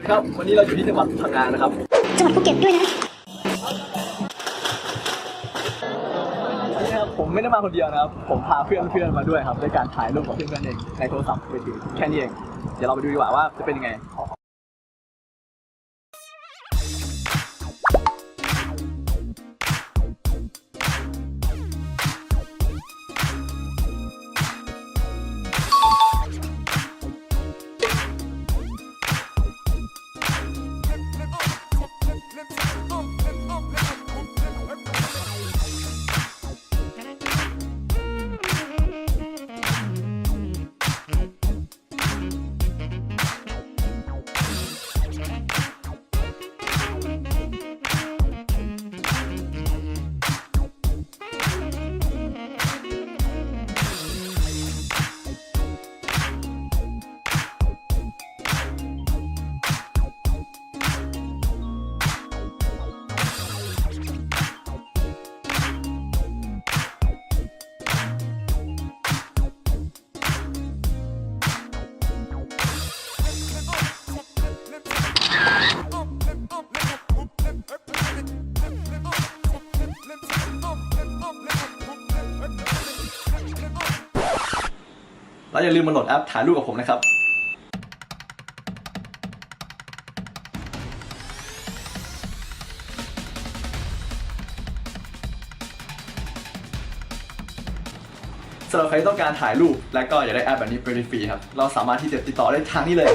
ครับวันนี้เราอยู่ที่จังหวัดพังงานะครับจังหวัดภูเก็ตด้วยนะนี่ครับผมไม่ได้มาคนเดียวนะครับผมพาเพื่อนมาด้วยครับด้วยการถ่ายรูปกับเพื่อนเองในโทรศัพท์มือถือแค่นี้เองเดี๋ยวเราไปดูดีกว่าว่าจะเป็นยังไงแล้วอย่าลืมมาโหลดแอปถ่ายรูปกับผมนะครับสำหรับใครที่ต้องการถ่ายรูปและก็อยากได้แอปแบบนี้ฟรีๆครับเราสามารถที่จะติดต่อได้ทางนี้เลย